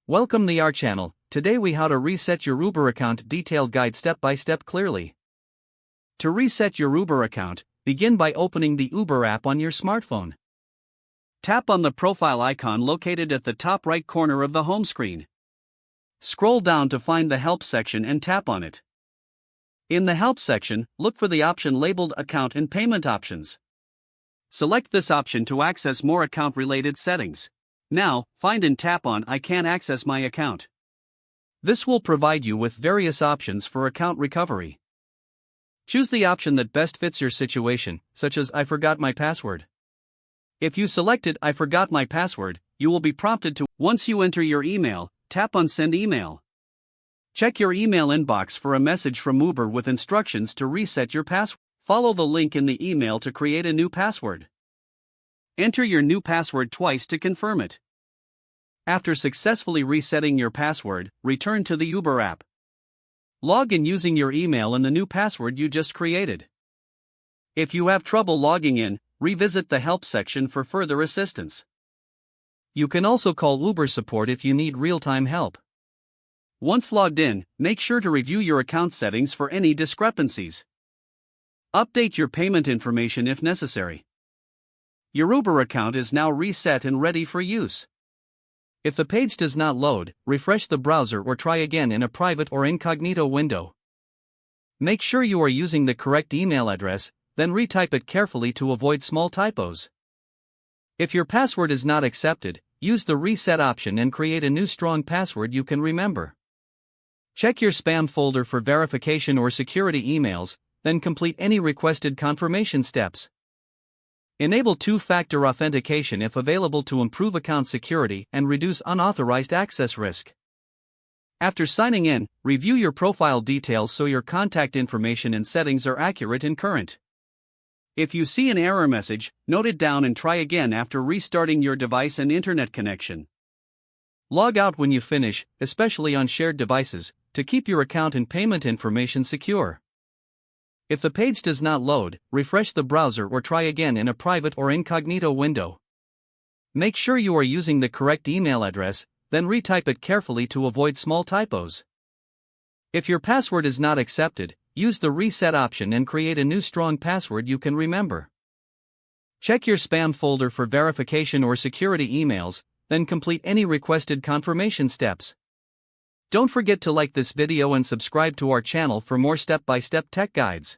Welcome to our channel. Today we how to reset your Uber account detailed guide step by step clearly. To reset your Uber account, begin by opening the Uber app on your smartphone. Tap on the profile icon located at the top right corner of the home screen. Scroll down to find the help section and tap on it. In the help section, look for the option labeled Account and Payment Options. Select this option to access more account-related settings. Now, find and tap on I can access my account. This will provide you with various options for account recovery. Choose the option that best fits your situation, such as I forgot my password. If you selected I forgot my password, you will be prompted to, once you enter your email, tap on Send Email. Check your email inbox for a message from Uber with instructions to reset your password. Follow the link in the email to create a new password. Enter your new password twice to confirm it. After successfully resetting your password, return to the Uber app. Log in using your email and the new password you just created. If you have trouble logging in, revisit the help section for further assistance. You can also call Uber support if you need real-time help. Once logged in, make sure to review your account settings for any discrepancies. Update your payment information if necessary. Your Uber account is now reset and ready for use. If the page does not load, refresh the browser or try again in a private or incognito window. Make sure you are using the correct email address, then retype it carefully to avoid small typos. If your password is not accepted, use the reset option and create a new strong password you can remember. Check your spam folder for verification or security emails, then complete any requested confirmation steps. Enable two-factor authentication if available to improve account security and reduce unauthorized access risk. After signing in, review your profile details so your contact information and settings are accurate and current. If you see an error message, note it down and try again after restarting your device and internet connection. Log out when you finish, especially on shared devices, to keep your account and payment information secure. If the page does not load, refresh the browser or try again in a private or incognito window. Make sure you are using the correct email address, then retype it carefully to avoid small typos. If your password is not accepted, use the reset option and create a new strong password you can remember. Check your spam folder for verification or security emails, then complete any requested confirmation steps. Don't forget to like this video and subscribe to our channel for more step-by-step tech guides.